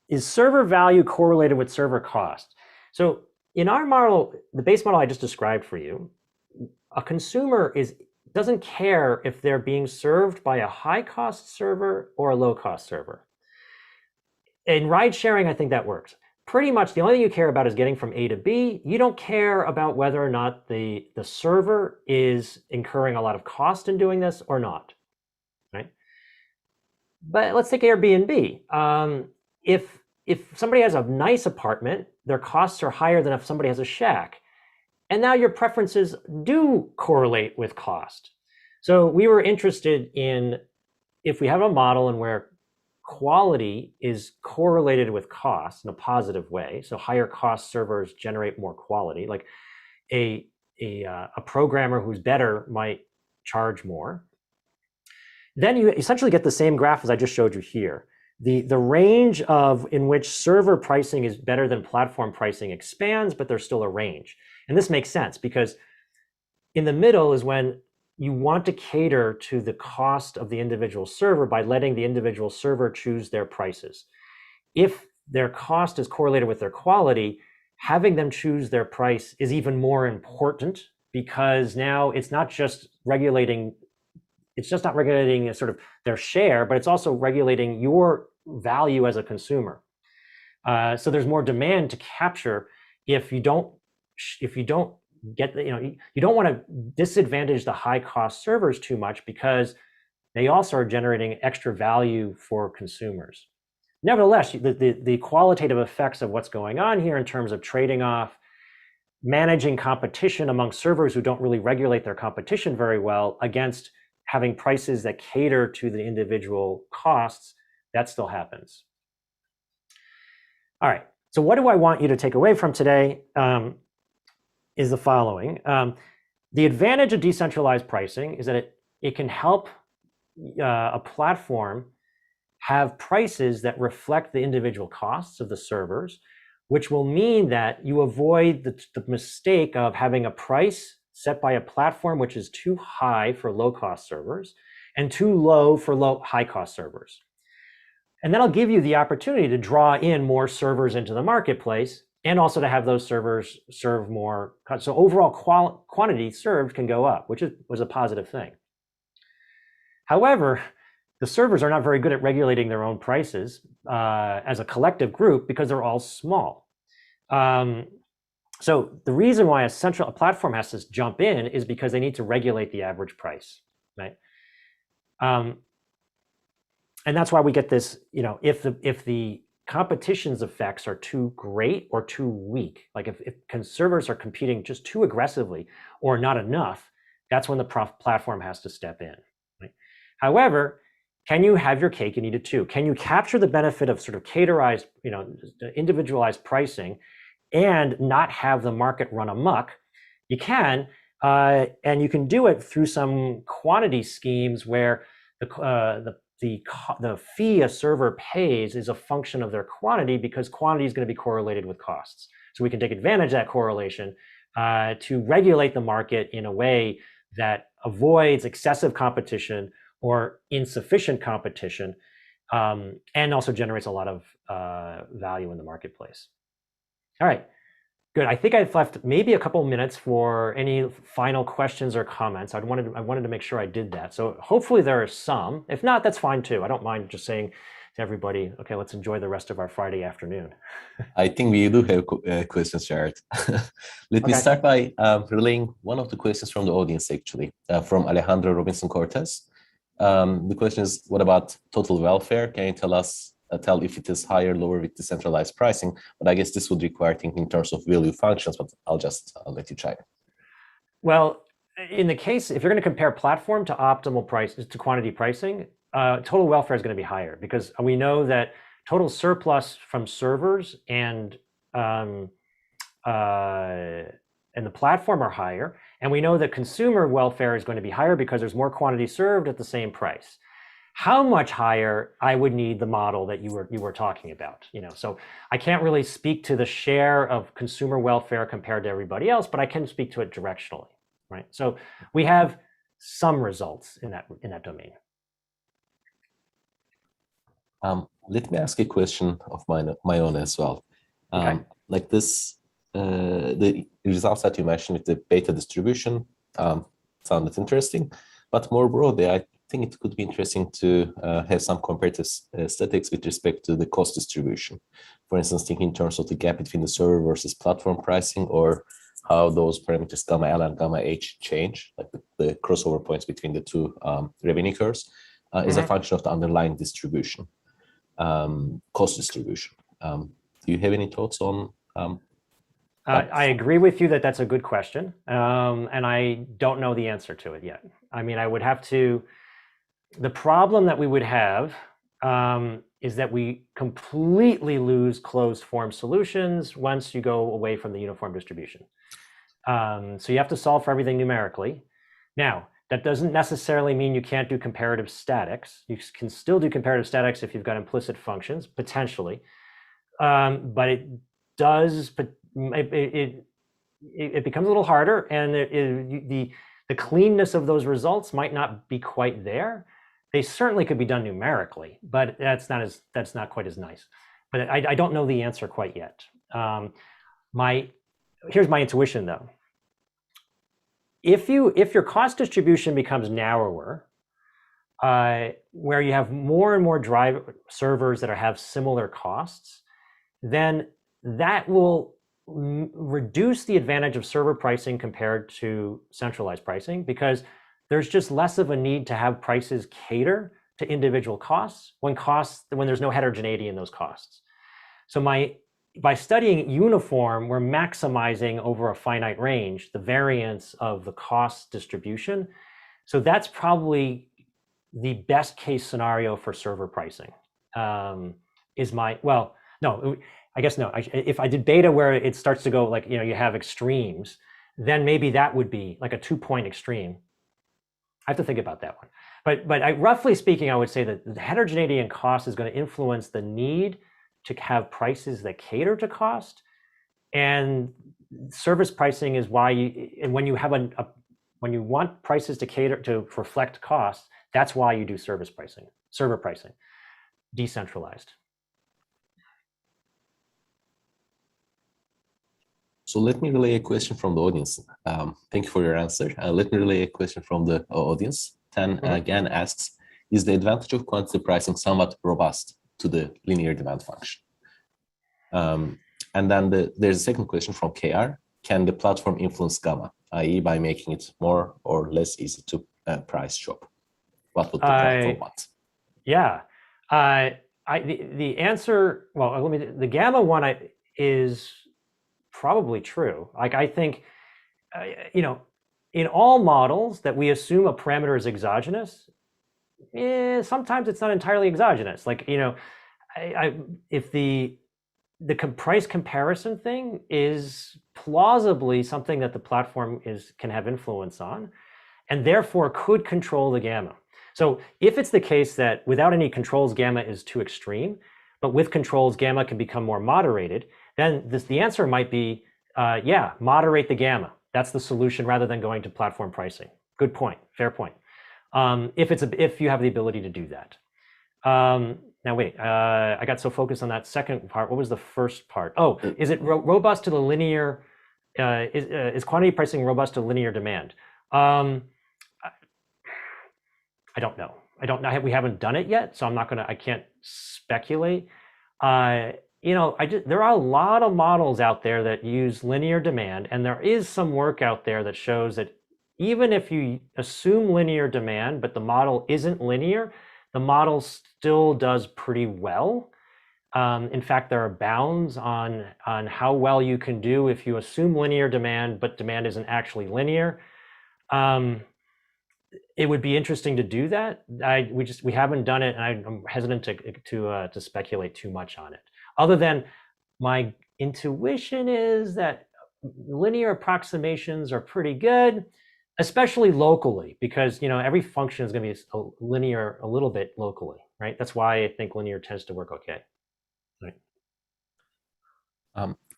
is server value correlated with server cost. So in our model, the base model I just described for you, a consumer doesn't care if they're being served by a high-cost server or a low-cost server. In ride sharing, I think that works. Pretty much the only thing you care about is getting from A to B. You don't care about whether or not the server is incurring a lot of cost in doing this or not, right? But let's take Airbnb. If somebody has a nice apartment, their costs are higher than if somebody has a shack. And now your preferences do correlate with cost. So we were interested in if we have a model in where quality is correlated with cost in a positive way. So higher cost servers generate more quality. Like a programmer who's better might charge more. Then you essentially get the same graph as I just showed you here. The range in which server pricing is better than platform pricing expands, but there's still a range. And this makes sense because in the middle is when you want to cater to the cost of the individual server by letting the individual server choose their prices. If their cost is correlated with their quality, having them choose their price is even more important because now it's not just regulating sort of their share, but it's also regulating your value as a consumer. So there's more demand to capture if you don't get, you don't want to disadvantage the high cost servers too much because they also are generating extra value for consumers. Nevertheless, the qualitative effects of what's going on here in terms of trading off, managing competition among servers who don't really regulate their competition very well against having prices that cater to the individual costs, that still happens. All right, so what do I want you to take away from today is the following. The advantage of decentralized pricing is that it can help a platform have prices that reflect the individual costs of the servers, which will mean that you avoid the mistake of having a price set by a platform which is too high for low-cost servers and too low for high-cost servers. And that'll give you the opportunity to draw in more servers into the marketplace and also to have those servers serve more. So overall quantity served can go up, which was a positive thing. However, the servers are not very good at regulating their own prices as a collective group because they're all small. So the reason why a platform has to jump in is because they need to regulate the average price, right? And that's why we get this, if the competition's effects are too great or too weak, like if servers are competing just too aggressively or not enough, that's when the platform has to step in, right? However, can you have your cake and eat it too? Can you capture the benefit of sort of categorized, individualized pricing and not have the market run amok? You can, and you can do it through some quantity schemes where the fee a server pays is a function of their quantity, because quantity is going to be correlated with costs. So we can take advantage of that correlation to regulate the market in a way that avoids excessive competition or insufficient competition, and also generates a lot of value in the marketplace. All right, good. I think I've left maybe a couple minutes for any final questions or comments. I wanted to make sure I did that. So hopefully there are some. If not, that's fine too. I don't mind just saying to everybody, okay, let's enjoy the rest of our Friday afternoon. I think we do have questions, Jared. Let me start by relaying one of the questions from the audience, actually, from Alejandro Robinson Cortez. The question is, what about total welfare? Can you tell if it is higher, lower with decentralized pricing? But I guess this would require thinking in terms of value functions, but I'll let you chime in. Well, in the case, if you're going to compare platform to optimal price to quantity pricing, total welfare is going to be higher, because we know that total surplus from servers and the platform are higher. And we know that consumer welfare is going to be higher because there's more quantity served at the same price. How much higher? I would need the model that you were talking about. So I can't really speak to the share of consumer welfare compared to everybody else, but I can speak to it directionally, right? So we have some results in that domain. Let me ask a question of my own as well. Okay. Like this, the results that you mentioned with the beta distribution sounded interesting, but more broadly, I think it could be interesting to have some comparative statistics with respect to the cost distribution. For instance, thinking in terms of the gap between the server versus platform pricing, or how those parameters gamma L and gamma H change, like the crossover points between the two revenue curves, is a function of the underlying distribution, cost distribution. Do you have any thoughts on I agree with you that that's a good question, and I don't know the answer to it yet. I mean, I would have to. The problem that we would have is that we completely lose closed form solutions once you go away from the uniform distribution. So you have to solve for everything numerically. Now, that doesn't necessarily mean you can't do comparative statics. You can still do comparative statics if you've got implicit functions, potentially, but it does. It becomes a little harder, and the cleanness of those results might not be quite there. They certainly could be done numerically, but that's not quite as nice. But I don't know the answer quite yet. Here's my intuition though. If your cost distribution becomes narrower, where you have more and more drive servers that have similar costs, then that will reduce the advantage of server pricing compared to centralized pricing, because there's just less of a need to have prices cater to individual costs when there's no heterogeneity in those costs. So by studying uniform, we're maximizing over a finite range the variance of the cost distribution. So that's probably the best case scenario for server pricing. If I did beta where it starts to go like, you have extremes, then maybe that would be like a 2-point extreme. I have to think about that one. But roughly speaking, I would say that the heterogeneity in cost is going to influence the need to have prices that cater to cost. And service pricing is why when you want prices to cater to reflect costs, that's why you do server pricing, decentralized. So let me relay a question from the audience. Thank you for your answer. Let me relay a question from the audience. Tan again asks, is the advantage of quantity pricing somewhat robust to the linear demand function? And then there's a second question from KR. Can the platform influence gamma, i.e. by making it more or less easy to price shop? What would the platform want? Yeah, the answer, well, the gamma one is probably true. Like I think, in all models that we assume a parameter is exogenous, sometimes it's not entirely exogenous. Like, if the price comparison thing is plausibly something that the platform can have influence on, and therefore could control the gamma. So if it's the case that without any controls, gamma is too extreme, but with controls, gamma can become more moderated, then the answer might be, yeah, moderate the gamma. That's the solution rather than going to platform pricing. Good point, fair point. If you have the ability to do that. Now wait, I got so focused on that second part. What was the first part? Oh, is it robust to the linear? Is quantity pricing robust to linear demand? I don't know. We haven't done it yet, so I can't speculate. There are a lot of models out there that use linear demand, and there is some work out there that shows that even if you assume linear demand, but the model isn't linear, the model still does pretty well. In fact, there are bounds on how well you can do if you assume linear demand, but demand isn't actually linear. It would be interesting to do that. We haven't done it, and I'm hesitant to speculate too much on it. Other than my intuition is that linear approximations are pretty good, especially locally, because every function is going to be linear a little bit locally, right? That's why I think linear tends to work okay. Right.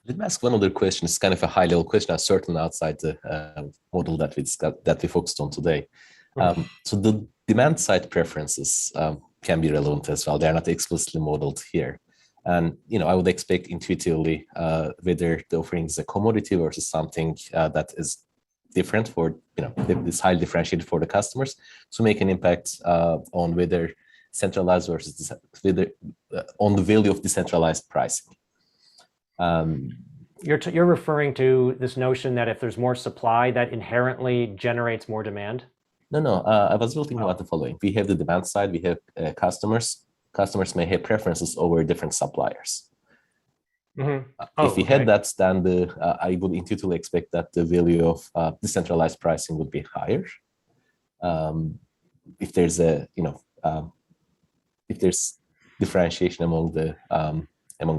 Let me ask one other question. It's kind of a high-level question, certainly outside the model that we focused on today. So the demand-side preferences can be relevant as well. They're not explicitly modeled here. And I would expect intuitively whether the offering is a commodity versus something that is different for is highly differentiated for the customers to make an impact on whether centralized versus on the value of decentralized pricing. You're referring to this notion that if there's more supply, that inherently generates more demand? No. I was really thinking about the following. We have the demand side. We have customers. Customers may have preferences over different suppliers. If we had that, then I would intuitively expect that the value of decentralized pricing would be higher. If there's if there's differentiation among the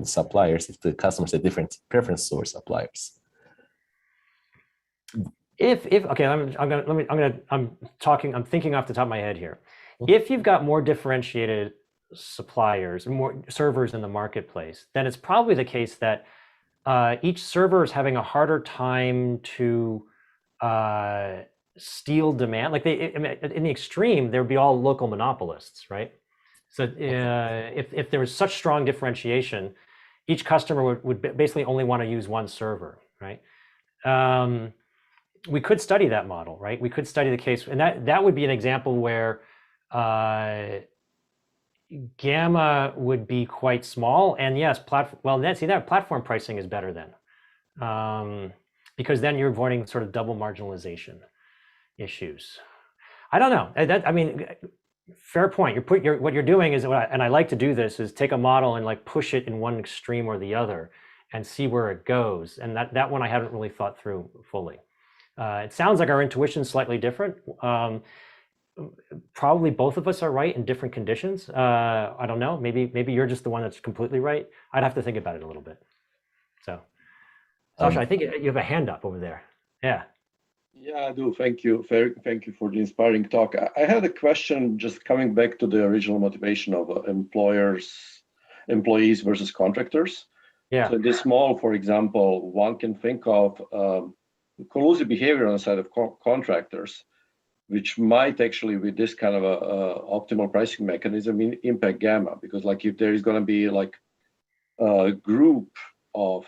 suppliers, if the customers have different preferences over suppliers. Okay, I'm thinking off the top of my head here. If you've got more differentiated suppliers, more servers in the marketplace, then it's probably the case that each server is having a harder time to steal demand. Like in the extreme, there would be all local monopolists, right? So if there was such strong differentiation, each customer would basically only want to use one server, right? We could study that model, right? We could study the case, and that would be an example where gamma would be quite small, and yes, platform pricing is better then, because then you're avoiding sort of double marginalization issues. I don't know. Fair point. What you're doing is, and I like to do this, is take a model and like push it in one extreme or the other, and see where it goes. And that one I haven't really thought through fully. It sounds like our intuition's slightly different. Probably both of us are right in different conditions. I don't know. Maybe you're just the one that's completely right. I'd have to think about it a little bit. So, Sasha, I think you have a hand up over there. Yeah. Yeah, I do. Thank you. Thank you for the inspiring talk. I had a question just coming back to the original motivation of employees versus contractors. Yeah. So in this model, for example, one can think of collusive behavior on the side of contractors, which might actually, with this kind of a optimal pricing mechanism, impact gamma. Because like if there is going to be like a group of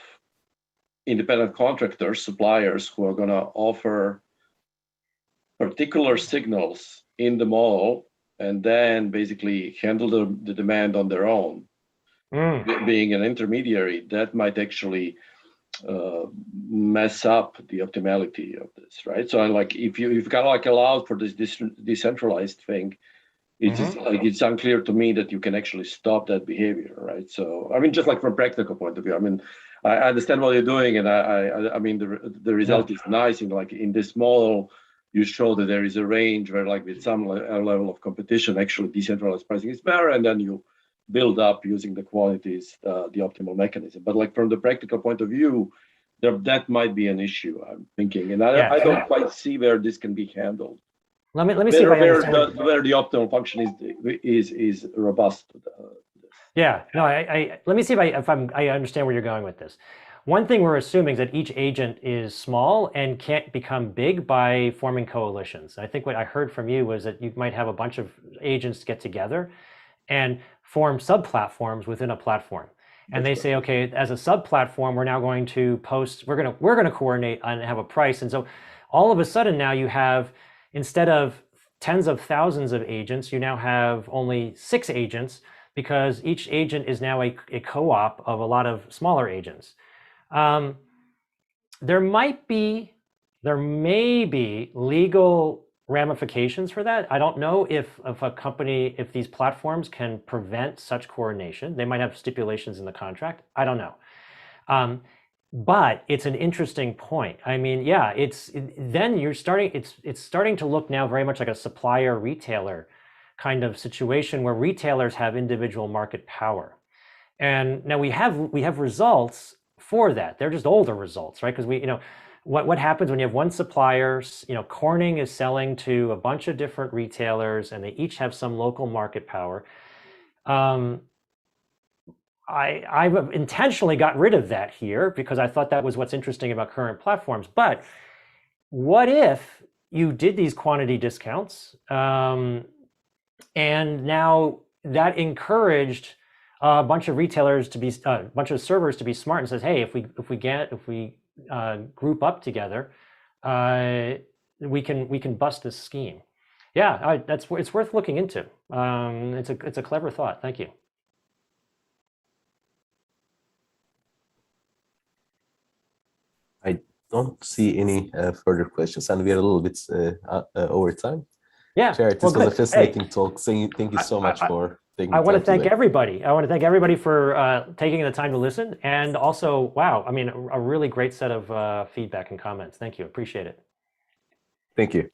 independent contractors, suppliers who are going to offer particular signals in the model and then basically handle the demand on their own. Being an intermediary, that might actually mess up the optimality of this, right? So like if you've got like allowed for this decentralized thing, it's just like it's unclear to me that you can actually stop that behavior, right? So I mean, just like from a practical point of view, I mean, I understand what you're doing, and I mean the result is nice. And like in this model, you show that there is a range where like with some level of competition, actually decentralized pricing is better, and then you build up using the quantities, the optimal mechanism. But like from the practical point of view, that might be an issue, I'm thinking, and I don't quite see where this can be handled. Let me see if I understand where the optimal function is robust. Yeah, no, let me see if I understand where you're going with this. One thing we're assuming is that each agent is small and can't become big by forming coalitions. I think what I heard from you was that you might have a bunch of agents get together and form sub-platforms within a platform. And they say, okay, as a sub-platform, we're now going to post, we're going to coordinate and have a price. And so all of a sudden now you have, instead of tens of thousands of agents, you now have only 6 agents because each agent is now a co-op of a lot of smaller agents. There may be legal ramifications for that. I don't know if a company, if these platforms can prevent such coordination. They might have stipulations in the contract. I don't know. But it's an interesting point. I mean, yeah, it's starting to look now very much like a supplier retailer kind of situation where retailers have individual market power. And now we have results for that. They're just older results, right? Because what happens when you have one supplier, Corning is selling to a bunch of different retailers and they each have some local market power. I've intentionally got rid of that here because I thought that was what's interesting about current platforms. But what if you did these quantity discounts and now that encouraged a bunch of retailers to be, a bunch of servers to be smart and says, hey, if we group up together, we can bust this scheme. Yeah, it's worth looking into. It's a clever thought. Thank you. I don't see any further questions, and we are a little bit over time. Yeah, Jared, this was a fascinating talk. Thank you so much for taking the time. I want to thank everybody. I want to thank everybody for taking the time to listen, and also, wow, I mean, a really great set of feedback and comments. Thank you. Appreciate it. Thank you.